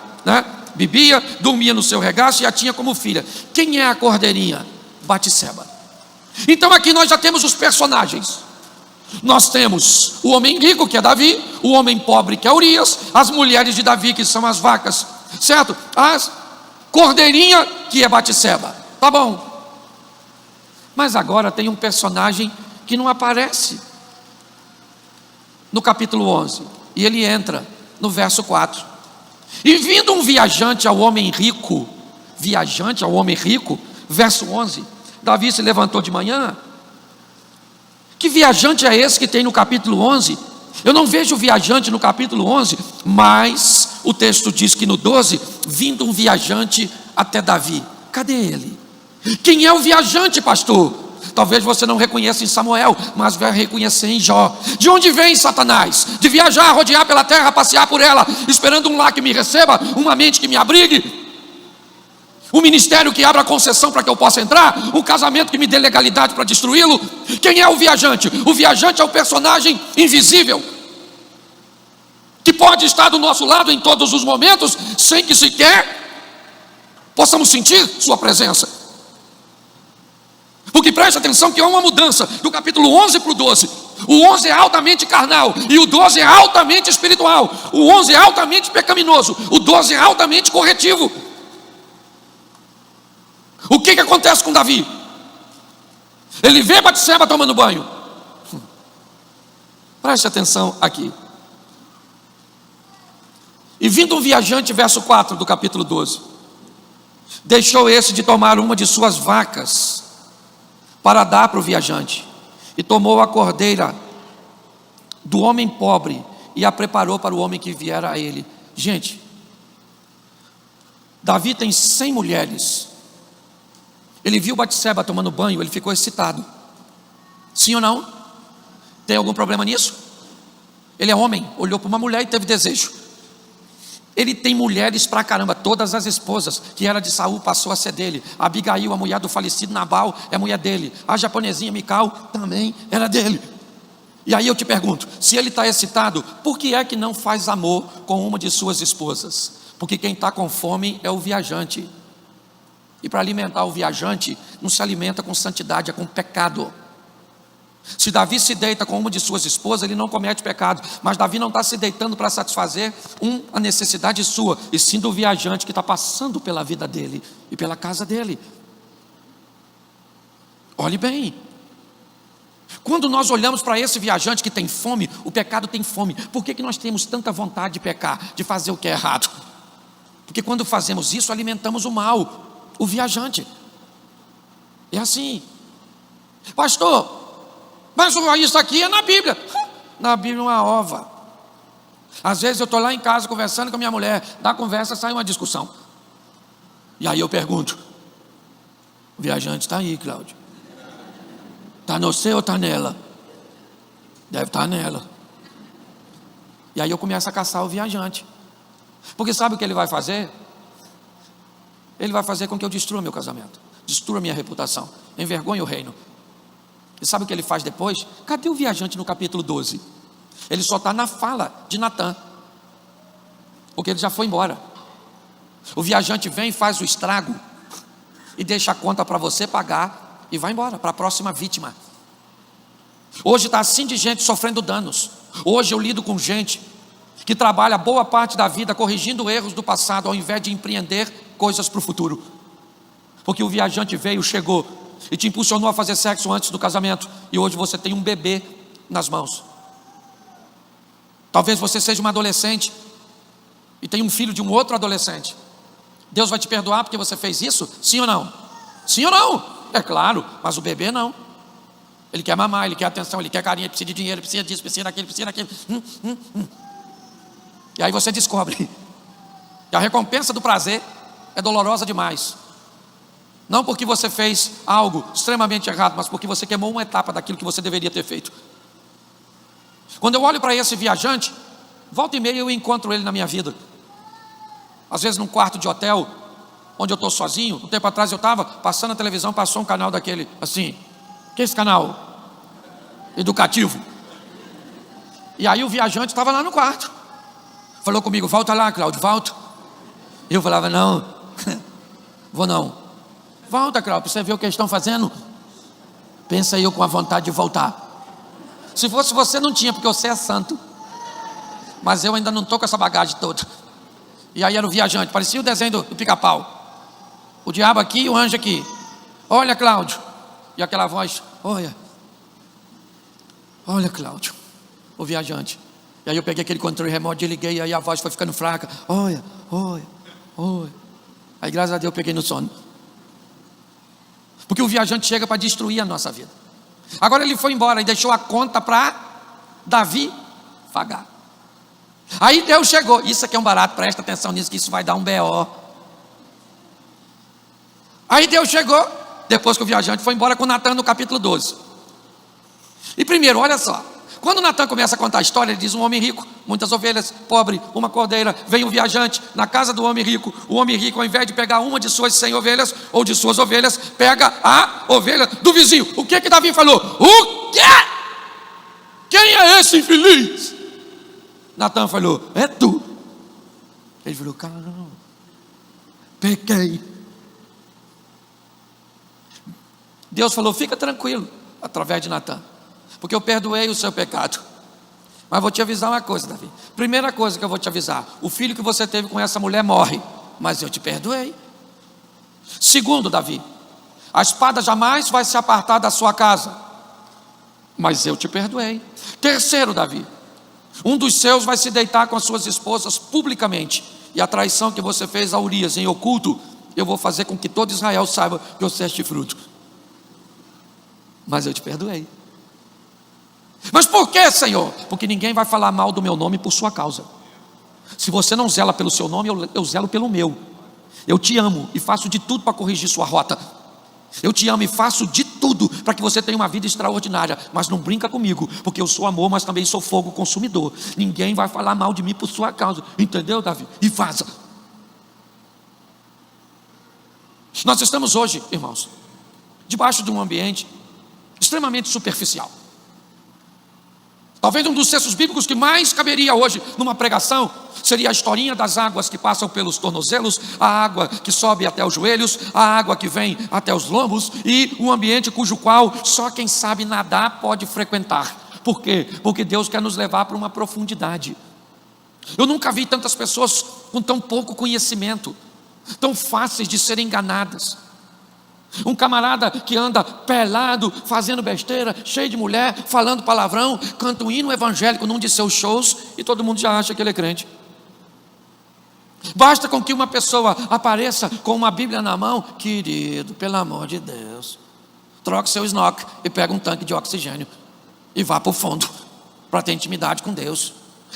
bebia, dormia no seu regaço e a tinha como filha. Quem é a cordeirinha? Batseba. Então aqui nós já temos os personagens. Nós temos o homem rico, que é Davi, o homem pobre, que é Urias, as mulheres de Davi, que são as vacas, certo? As cordeirinha, que é Batseba. Tá bom. Mas agora tem um personagem que não aparece no capítulo 11, e ele entra no verso 4. E vindo um viajante ao homem rico, verso 11, Davi se levantou de manhã. Que viajante é esse que tem no capítulo 11? Eu não vejo viajante no capítulo 11, mas o texto diz que no 12, vindo um viajante até Davi. Cadê ele? Quem é o viajante, pastor? Talvez você não reconheça em Samuel, mas vai reconhecer em Jó. De onde vem Satanás? De viajar, rodear pela terra, passear por ela, esperando um lar que me receba, uma mente que me abrigue, um ministério que abra concessão para que eu possa entrar, um casamento que me dê legalidade para destruí-lo. Quem é o viajante? O viajante é o personagem invisível, que pode estar do nosso lado em todos os momentos, sem que sequer possamos sentir sua presença. Porque preste atenção que há uma mudança do capítulo 11 para o 12. O 11 é altamente carnal e o 12 é altamente espiritual. O 11 é altamente pecaminoso, o 12 é altamente corretivo. O que acontece com Davi? Ele vê Batseba tomando banho. Preste atenção aqui. E vindo um viajante, verso 4 do capítulo 12, deixou esse de tomar uma de suas vacas para dar para o viajante, e tomou a cordeira do homem pobre e a preparou para o homem que viera a ele. Gente, Davi tem 100 mulheres. Ele viu Batseba tomando banho, ele ficou excitado. Sim ou não? Tem algum problema nisso? Ele é homem, olhou para uma mulher e teve desejo. Ele tem mulheres pra caramba, todas as esposas que era de Saul passou a ser dele. A Abigail, a mulher do falecido Nabal, é mulher dele. A japonesinha Mical também era dele. E aí eu te pergunto, se ele está excitado, por que é que não faz amor com uma de suas esposas? Porque quem está com fome é o viajante. E para alimentar o viajante, não se alimenta com santidade, é com pecado. Se Davi se deita com uma de suas esposas, ele não comete pecado. Mas Davi não está se deitando para satisfazer a necessidade sua, e sim do viajante que está passando pela vida dele e pela casa dele. Olhe bem. Quando nós olhamos para esse viajante que tem fome, o pecado tem fome. Por que nós temos tanta vontade de pecar, de fazer o que é errado? Porque quando fazemos isso, alimentamos o mal. O viajante é assim. Pastor, mas isso aqui é na Bíblia. Na Bíblia é uma ova. Às vezes eu estou lá em casa conversando com a minha mulher, da conversa sai uma discussão. E aí eu pergunto: o viajante está aí, Cláudio? Está no seu ou está nela? Deve estar nela. E aí eu começo a caçar o viajante. Porque sabe o que ele vai fazer? Ele vai fazer com que eu destrua meu casamento, destrua minha reputação, envergonhe o reino. E sabe o que ele faz depois? Cadê o viajante no capítulo 12? Ele só está na fala de Natã, porque ele já foi embora. O viajante vem, faz o estrago e deixa a conta para você pagar e vai embora para a próxima vítima. Hoje está assim de gente sofrendo danos. Hoje eu lido com gente que trabalha boa parte da vida corrigindo erros do passado, ao invés de empreender coisas para o futuro. Porque o viajante veio, chegou e te impulsionou a fazer sexo antes do casamento, e hoje você tem um bebê nas mãos. Talvez você seja uma adolescente e tenha um filho de um outro adolescente. Deus vai te perdoar porque você fez isso? Sim ou não? Sim ou não? É claro, mas o bebê não. Ele quer mamar, ele quer atenção, ele quer carinho, ele precisa de dinheiro, ele precisa disso, precisa daquilo, precisa daquilo. E aí você descobre que a recompensa do prazer é dolorosa demais. Não porque você fez algo extremamente errado, mas porque você queimou uma etapa daquilo que você deveria ter feito. Quando eu olho para esse viajante, volta e meia eu encontro ele na minha vida. Às vezes num quarto de hotel, onde eu estou sozinho. Um tempo atrás eu estava passando a televisão, passou um canal daquele, assim, que é esse canal? Educativo. E aí o viajante estava lá no quarto. Falou comigo, volta lá, Cláudio, volta. Eu falava, não, vou não. Volta, Cláudio, para você ver o que eles estão fazendo. Pensa eu com a vontade de voltar. Se fosse você não tinha, porque você é santo. Mas eu ainda não estou com essa bagagem toda. E aí era o viajante, parecia o desenho do Pica-Pau. O diabo aqui e o anjo aqui. Olha, Cláudio. E aquela voz, olha, Cláudio, o viajante. E aí eu peguei aquele controle remoto, liguei, e aí a voz foi ficando fraca. Olha. Aí graças a Deus eu peguei no sono. Porque o viajante chega para destruir a nossa vida. Agora ele foi embora e deixou a conta para Davi pagar. Aí Deus chegou, isso aqui é um barato, presta atenção nisso que isso vai dar um BO. Aí Deus chegou, depois que o viajante foi embora, com Natan no capítulo 12. E primeiro, olha só, quando Natan começa a contar a história, ele diz: um homem rico, muitas ovelhas, pobre, uma cordeira, vem um viajante na casa do homem rico. O homem rico, ao invés de pegar uma de suas 100 ovelhas, ou de suas ovelhas, pega a ovelha do vizinho. O que Davi falou? O quê? Quem é esse infeliz? Natan falou, é tu. Ele falou, calma, pequei. Deus falou, fica tranquilo, através de Natan, porque eu perdoei o seu pecado. Mas vou te avisar uma coisa, Davi. Primeira coisa que eu vou te avisar: o filho que você teve com essa mulher morre, mas eu te perdoei. Segundo, Davi, a espada jamais vai se apartar da sua casa, mas eu te perdoei. Terceiro, Davi, um dos seus vai se deitar com as suas esposas publicamente, e a traição que você fez a Urias em oculto, eu vou fazer com que todo Israel saiba que você é chifrudo. Mas eu te perdoei. Mas por que, Senhor? Porque ninguém vai falar mal do meu nome por sua causa. Se você não zela pelo seu nome, eu zelo pelo meu. Eu te amo e faço de tudo para corrigir sua rota. Eu te amo e faço de tudo para que você tenha uma vida extraordinária. Mas não brinca comigo, porque eu sou amor, mas também sou fogo consumidor. Ninguém vai falar mal de mim por sua causa. Entendeu, Davi? E vaza. Nós estamos hoje, irmãos, debaixo de um ambiente extremamente superficial. Talvez um dos textos bíblicos que mais caberia hoje numa pregação seria a historinha das águas que passam pelos tornozelos, a água que sobe até os joelhos, a água que vem até os lombos, e um ambiente cujo qual só quem sabe nadar pode frequentar. Por quê? Porque Deus quer nos levar para uma profundidade. Eu nunca vi tantas pessoas com tão pouco conhecimento, tão fáceis de serem enganadas. Um camarada que anda pelado, fazendo besteira, cheio de mulher, falando palavrão, canta um hino evangélico num de seus shows e todo mundo já acha que ele é crente. Basta com que uma pessoa apareça com uma Bíblia na mão, querido, pelo amor de Deus, troque seu snorkel e pega um tanque de oxigênio e vá para o fundo para ter intimidade com Deus.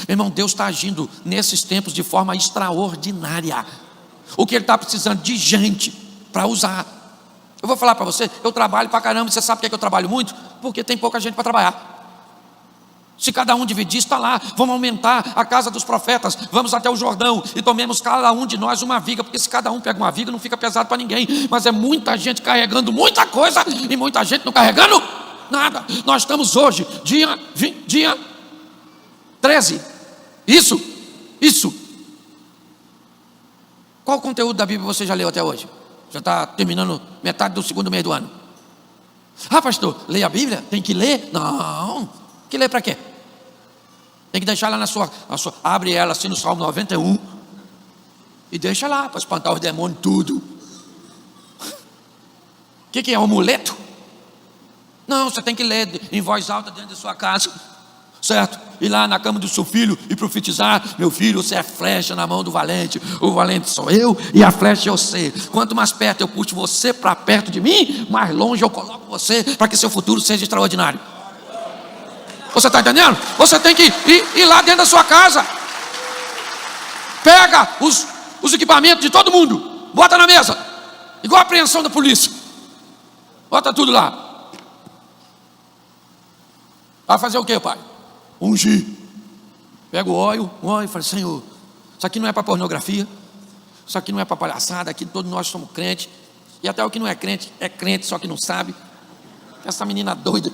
Meu irmão, Deus está agindo nesses tempos de forma extraordinária. O que Ele está precisando de gente para usar. Eu vou falar para você, eu trabalho para caramba. Você sabe por que eu trabalho muito? Porque tem pouca gente para trabalhar. Se cada um dividir, está lá. Vamos aumentar a casa dos profetas, vamos até o Jordão e tomemos cada um de nós uma viga, porque se cada um pega uma viga não fica pesado para ninguém. Mas é muita gente carregando muita coisa e muita gente não carregando nada. Nós estamos hoje, dia 13. Isso. Qual o conteúdo da Bíblia você já leu até hoje? Já está terminando metade do segundo mês do ano. Ah, pastor, leia a Bíblia? Tem que ler? Não. Que ler para quê? Tem que deixar lá na sua. Abre ela assim no Salmo 91 e deixa lá para espantar os demônios tudo. O que é? Um amuleto? Não, você tem que ler em voz alta dentro da sua casa. certo? Ir lá na cama do seu filho e profetizar: meu filho, você é flecha na mão do valente, o valente sou eu e a flecha é você. Quanto mais perto eu puxo você para perto de mim, mais longe eu coloco você, para que seu futuro seja extraordinário. Você está entendendo? Você tem que ir lá dentro da sua casa, pega os equipamentos de todo mundo, bota na mesa, igual a apreensão da polícia, bota tudo lá. Vai fazer o que, pai? Ungir. Pega o óleo e fala: Senhor, isso aqui não é para pornografia, isso aqui não é para palhaçada, aqui todos nós somos crentes, e até o que não é crente, só que não sabe. Essa menina doida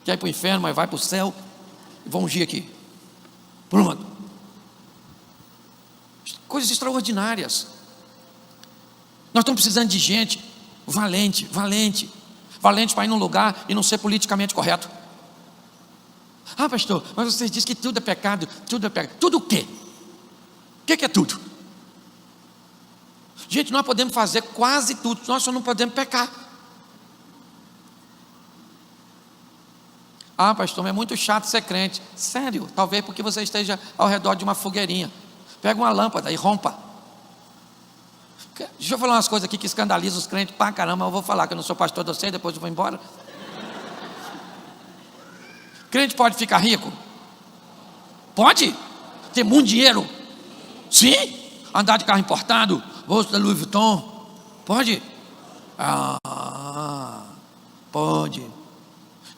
quer ir para o inferno, mas vai para o céu, e vão ungir aqui. Pronto. Coisas extraordinárias. Nós estamos precisando de gente valente para ir num lugar e não ser politicamente correto. Ah, pastor, mas você diz que tudo é pecado, tudo é pecado. Tudo o quê? O que é tudo? Gente, nós podemos fazer quase tudo, nós só não podemos pecar. Ah, pastor, mas é muito chato ser crente. Sério, talvez porque você esteja ao redor de uma fogueirinha. Pega uma lâmpada e rompa. Deixa eu falar umas coisas aqui que escandalizam os crentes pra caramba. Eu vou falar que eu não sou pastor de vocês, depois eu vou embora. Crente pode ficar rico? Pode? Ter muito dinheiro? Sim. Andar de carro importado? Bolsa da Louis Vuitton? Pode? Ah, pode.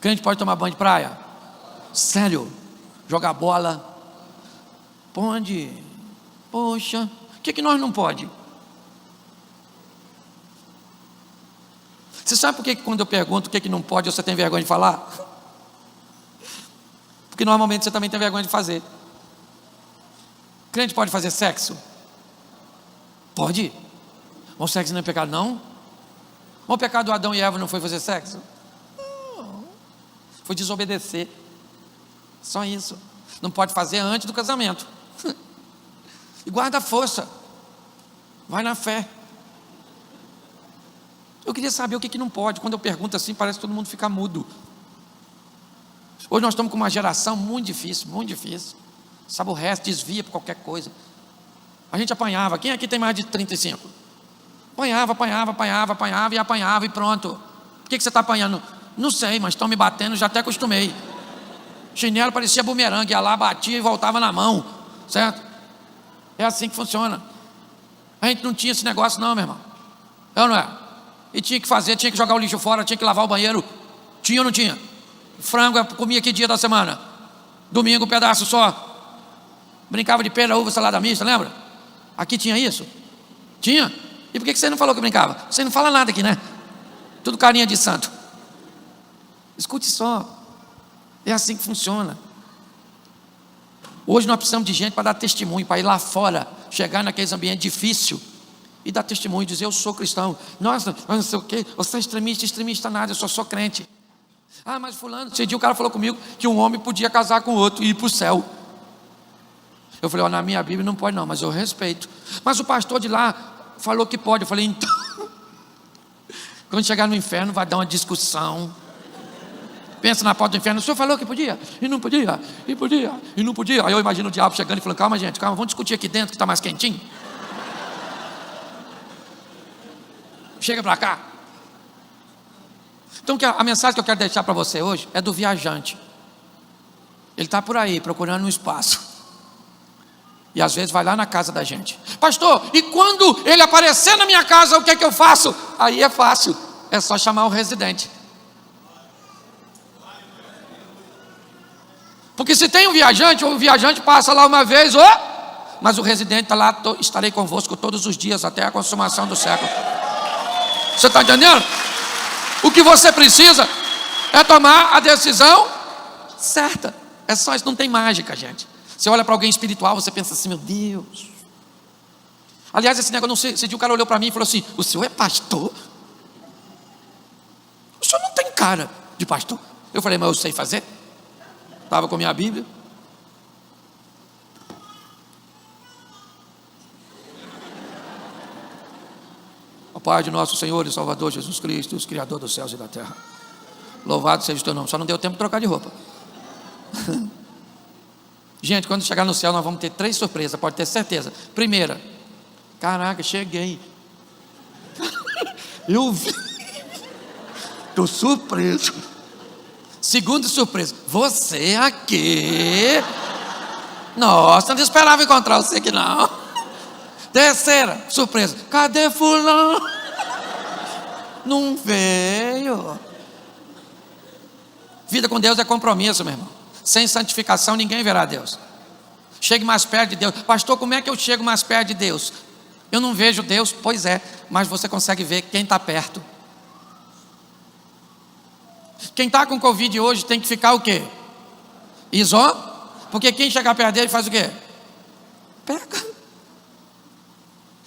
Crente pode tomar banho de praia? Sério? Jogar bola? Pode. Poxa, o que nós não pode? Você sabe por que quando eu pergunto o que não pode, você tem vergonha de falar? Porque normalmente você também tem vergonha de fazer. Crente pode fazer sexo? Pode. O sexo não é pecado, não? O pecado do Adão e Eva não foi fazer sexo? Não. Foi desobedecer. Só isso. Não pode fazer antes do casamento. E guarda a força. Vai na fé. Eu queria saber o que não pode. Quando eu pergunto assim, parece que todo mundo fica mudo. Hoje nós estamos com uma geração muito difícil, muito difícil. Se aborrece, desvia por qualquer coisa. A gente apanhava. Quem aqui tem mais de 35? Apanhava e pronto. Por que você está apanhando? Não sei, mas estão me batendo, já até acostumei. Chinelo parecia bumerangue, ia lá, batia e voltava na mão. Certo? É assim que funciona. A gente não tinha esse negócio não, meu irmão. É ou não é? E tinha que fazer, tinha que jogar o lixo fora, tinha que lavar o banheiro. Tinha ou não tinha? Frango eu comia que dia da semana? Domingo, um pedaço só. Brincava de pera, uva, salada mista, lembra? Aqui tinha isso? Tinha? E por que você não falou que brincava? Você não fala nada aqui, né? Tudo carinha de santo. Escute só. É assim que funciona. Hoje nós precisamos de gente para dar testemunho, para ir lá fora, chegar naqueles ambientes difíceis e dar testemunho, dizer: eu sou cristão. Nossa, mas não sei o quê, você é extremista nada, eu só sou crente. Ah, mas fulano, esse dia o cara falou comigo que um homem podia casar com outro e ir para o céu. Eu falei: na minha Bíblia não pode não, mas eu respeito. Mas o pastor de lá falou que pode. Eu falei: então, quando chegar no inferno vai dar uma discussão. Pensa na porta do inferno: o senhor falou que podia, e não podia, e podia, e não podia. Aí eu imagino o diabo chegando e falando: calma gente, calma, vamos discutir aqui dentro que está mais quentinho. Chega para cá. Então a mensagem que eu quero deixar para você hoje é do viajante. Ele está por aí procurando um espaço. E às vezes vai lá na casa da gente: pastor, e quando ele aparecer na minha casa, o que é que eu faço? Aí é fácil, é só chamar o residente. Porque se tem um viajante, o viajante passa lá uma vez, mas o residente está lá: estarei convosco todos os dias até a consumação do século. Você está entendendo? O que você precisa é tomar a decisão certa. É só isso, não tem mágica, gente. Você olha para alguém espiritual, você pensa assim: meu Deus. Aliás, esse negócio, não sei, esse dia o cara olhou para mim e falou assim: o senhor é pastor? O senhor não tem cara de pastor. Eu falei: mas eu sei fazer. Estava com a minha Bíblia. Ó Pai de nosso Senhor e Salvador Jesus Cristo, o Criador dos céus e da terra, louvado seja o teu nome. Só não deu tempo de trocar de roupa. Gente, quando chegar no céu nós vamos ter 3 surpresas, pode ter certeza. Primeira, caraca, cheguei. Eu vi. Estou surpreso. Segunda surpresa, você aqui. Nossa, não esperava encontrar você aqui não. Terceira surpresa, cadê fulano? Não veio. Vida com Deus é compromisso, meu irmão. Sem santificação ninguém verá Deus. Chegue mais perto de Deus. Pastor, como é que eu chego mais perto de Deus? Eu não vejo Deus, pois é, mas você consegue ver quem está perto. Quem está com Covid hoje tem que ficar o quê? Porque quem chegar perto dele faz o quê? Pega.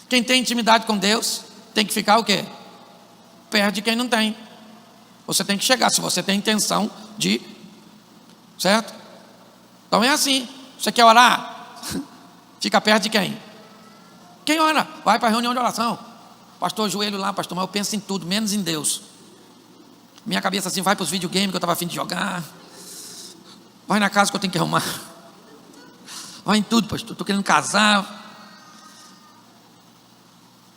Quem tem intimidade com Deus tem que ficar o quê? Perto de quem não tem. Você tem que chegar, se você tem intenção de, certo? Então é assim, você quer orar? Fica perto de quem? Quem ora? Vai para a reunião de oração. Pastor, joelho lá, pastor, mas eu penso em tudo, menos em Deus. Minha cabeça assim, vai para os videogames que eu estava a fim de jogar. Vai na casa que eu tenho que arrumar. Vai em tudo, pastor, estou querendo casar.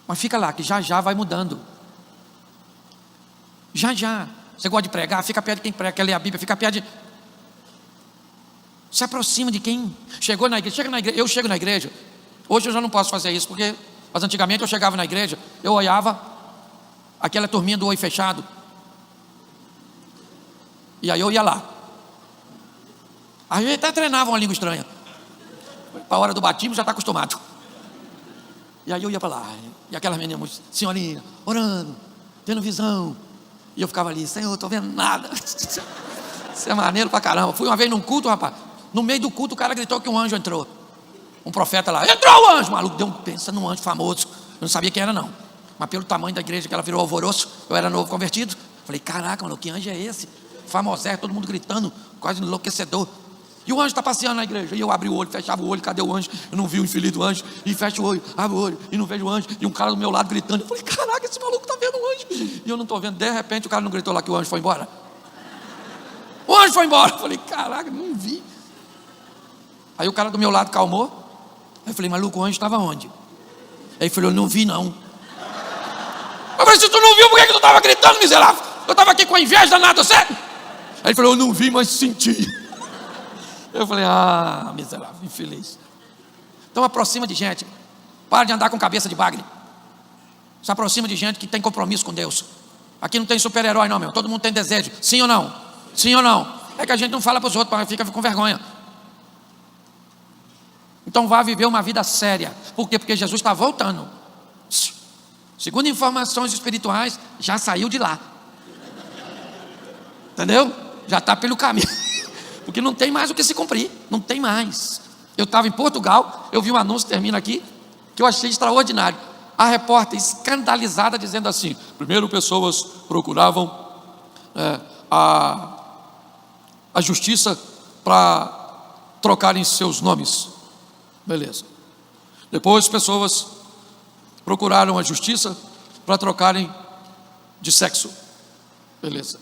Mas fica lá, que já já vai mudando. Já já. Você gosta de pregar? Fica perto de quem prega, quer ler a Bíblia, fica perto de... Se aproxima de quem chegou na igreja. Chega na igreja. Eu chego na igreja. Hoje eu já não posso fazer isso, porque mas antigamente eu chegava na igreja, eu olhava aquela turminha do oi fechado. E aí eu ia lá. Aí eu até treinava uma língua estranha. Para a hora do batismo já está acostumado. E aí eu ia para lá. E aquelas meninas, senhorinha, orando, tendo visão. E eu ficava ali, Senhor, estou vendo nada. Isso é maneiro pra caramba. Fui uma vez num culto, rapaz. No meio do culto o cara gritou que um anjo entrou. Um profeta lá, entrou o anjo. O maluco deu pensa num anjo famoso. Eu não sabia quem era não. Mas pelo tamanho da igreja que ela virou alvoroço, eu era novo convertido. Falei, caraca, mano, que anjo é esse? Famosé, todo mundo gritando, quase enlouquecedor. E o anjo está passeando na igreja. E eu abri o olho, fechava o olho, cadê o anjo? Eu não vi o infeliz do anjo. E fecho o olho, abro o olho, e não vejo o anjo. E um cara do meu lado gritando. Eu falei, caraca, esse maluco está vendo um anjo. E eu não estou vendo. De repente o cara não gritou lá que o anjo foi embora. O anjo foi embora. Eu falei, caraca, não vi. Aí o cara do meu lado calmou. Aí eu falei, maluco, o anjo estava onde? Aí ele falou, não vi não. Eu falei, se tu não viu, por que tu estava gritando, miserável? Eu estava aqui com inveja danada, você? Aí ele falou, eu não vi, mas senti. Eu falei, ah, miserável, infeliz. Então aproxima de gente. Para de andar com cabeça de bagre. Se aproxima de gente que tem compromisso com Deus. Aqui não tem super-herói não, meu. Todo mundo tem desejo, sim ou não? Sim ou não? É que a gente não fala para os outros, fica com vergonha. Então vá viver uma vida séria. Por quê? Porque Jesus está voltando. Segundo informações espirituais, já saiu de lá. Entendeu? Já está pelo caminho. Porque não tem mais o que se cumprir. Não tem mais. Eu estava em Portugal, eu vi um anúncio, termina aqui, que eu achei extraordinário. A repórter escandalizada dizendo assim: primeiro pessoas procuravam a justiça para trocarem seus nomes. Beleza. Depois pessoas procuraram a justiça para trocarem de sexo. Beleza.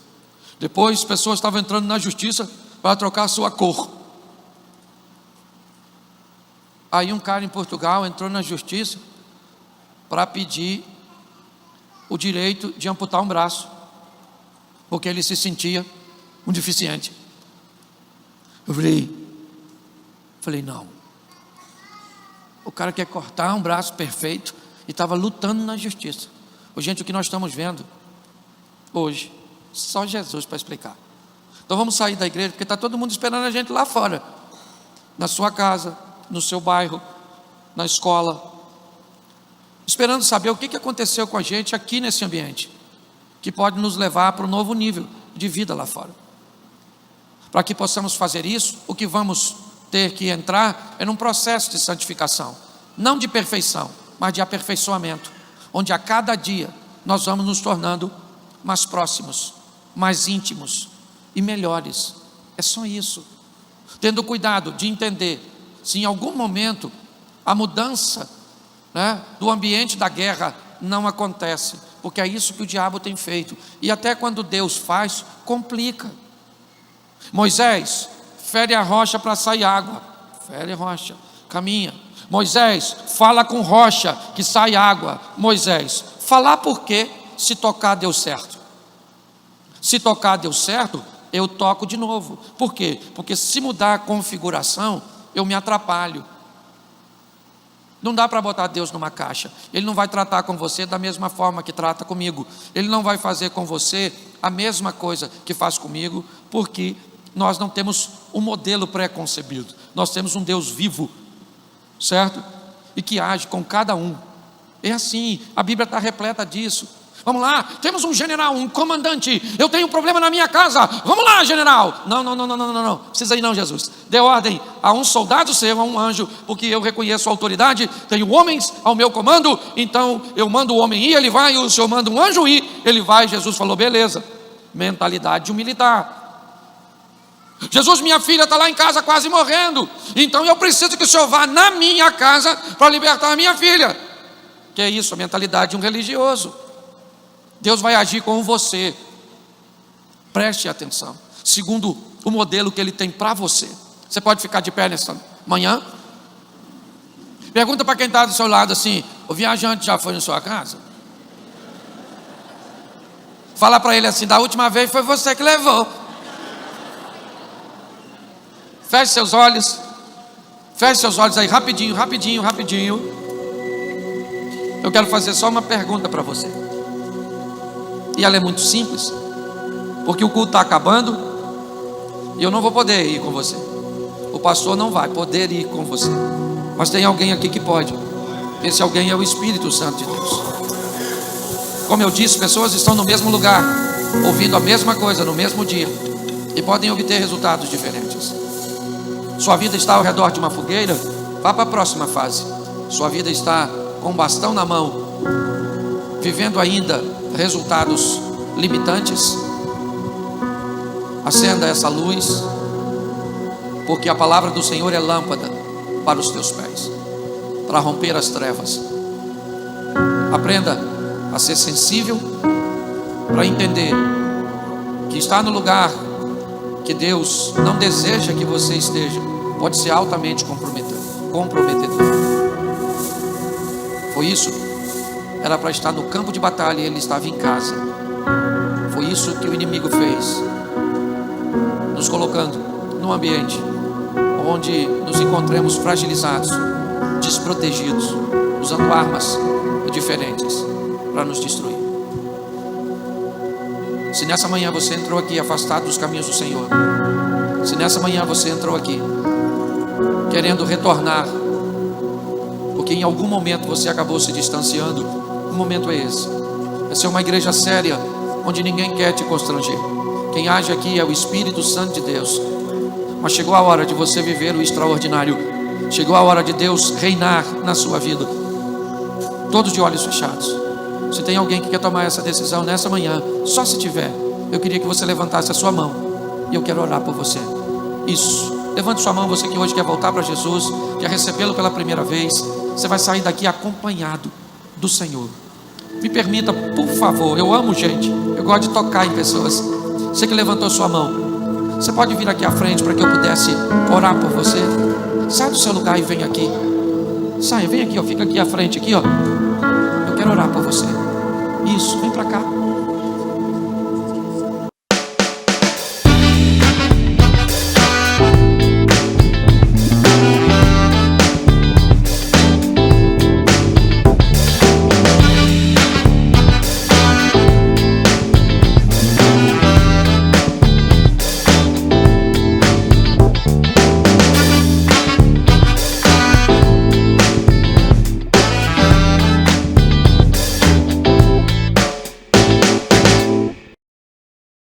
Depois pessoas estavam entrando na justiça para trocar a sua cor. Aí um cara em Portugal entrou na justiça para pedir o direito de amputar um braço, porque ele se sentia um deficiente. Eu falei, não. O cara quer cortar um braço perfeito e estava lutando na justiça. Gente, o que nós estamos vendo hoje, só Jesus para explicar. Então vamos sair da igreja, porque está todo mundo esperando a gente lá fora, na sua casa, no seu bairro, na escola, esperando saber o que aconteceu com a gente aqui nesse ambiente, que pode nos levar para um novo nível de vida lá fora. Para que possamos fazer isso, o que vamos ter que entrar é num processo de santificação, não de perfeição, mas de aperfeiçoamento, onde a cada dia nós vamos nos tornando mais próximos, mais íntimos e melhores. É só isso. Tendo cuidado de entender se em algum momento a mudança, do ambiente da guerra não acontece, porque é isso que o diabo tem feito. E até quando Deus faz, complica. Moisés fere a rocha para sair água. Fere a rocha, caminha. Moisés, fala com rocha que sai água. Moisés, falar por quê? Se tocar deu certo. Se tocar deu certo, eu toco de novo. Por quê? Porque se mudar a configuração, eu me atrapalho. Não dá para botar Deus numa caixa. Ele não vai tratar com você da mesma forma que trata comigo. Ele não vai fazer com você a mesma coisa que faz comigo, porque nós não temos um modelo pré-concebido. Nós temos um Deus vivo, certo? E que age com cada um. É assim, a Bíblia está repleta disso. Vamos lá, temos um general, um comandante. Eu tenho um problema na minha casa. Vamos lá, general. Não. Precisa ir não, Jesus. Dê ordem a um soldado seu, a um anjo, porque eu reconheço a autoridade. Tenho homens ao meu comando. Então eu mando o homem ir, ele vai. O Senhor manda um anjo ir, ele vai. Jesus falou, beleza. Mentalidade de um militar. Jesus, minha filha está lá em casa quase morrendo. Então eu preciso que o Senhor vá na minha casa para libertar a minha filha. Que é isso? A mentalidade de um religioso. Deus vai agir com você. Preste atenção. Segundo o modelo que Ele tem para você. Você pode ficar de pé nessa manhã? Pergunta para quem está do seu lado assim: o viajante já foi na sua casa? Fala para ele assim: da última vez foi você que levou. Feche seus olhos. Feche seus olhos aí, rapidinho. Eu quero fazer só uma pergunta para você. E ela é muito simples, porque o culto está acabando e eu não vou poder ir com você. O pastor não vai poder ir com você, mas tem alguém aqui que pode. Esse alguém é o Espírito Santo de Deus. Como eu disse, pessoas estão no mesmo lugar, ouvindo a mesma coisa no mesmo dia, e podem obter resultados diferentes. Sua vida está ao redor de uma fogueira? Vá para a próxima fase. Sua vida está com um bastão na mão, vivendo ainda resultados limitantes? Acenda essa luz, porque a palavra do Senhor é lâmpada para os teus pés, para romper as trevas. Aprenda a ser sensível para entender que estar no lugar que Deus não deseja que você esteja pode ser altamente comprometedor. Foi isso. Era para estar no campo de batalha e ele estava em casa. Foi isso que o inimigo fez, nos colocando num ambiente onde nos encontramos fragilizados, desprotegidos, usando armas diferentes para nos destruir. Se nessa manhã você entrou aqui afastado dos caminhos do Senhor, se nessa manhã você entrou aqui querendo retornar, porque em algum momento você acabou se distanciando, o momento é esse. Essa é uma igreja séria, onde ninguém quer te constranger. Quem age aqui é o Espírito Santo de Deus. Mas chegou a hora de você viver o extraordinário. Chegou a hora de Deus reinar na sua vida. Todos de olhos fechados. Se tem alguém que quer tomar essa decisão nessa manhã, só se tiver, eu queria que você levantasse a sua mão, e eu quero orar por você. Isso. Levante sua mão, você que hoje quer voltar para Jesus, quer recebê-lo pela primeira vez. Você vai sair daqui acompanhado do Senhor. Me permita, por favor, eu amo gente, eu gosto de tocar em pessoas. Você que levantou sua mão, você pode vir aqui à frente para que eu pudesse orar por você? Sai do seu lugar e vem aqui. Saia, vem aqui, ó, fica aqui à frente aqui, ó. Eu quero orar por você. Isso, vem para cá.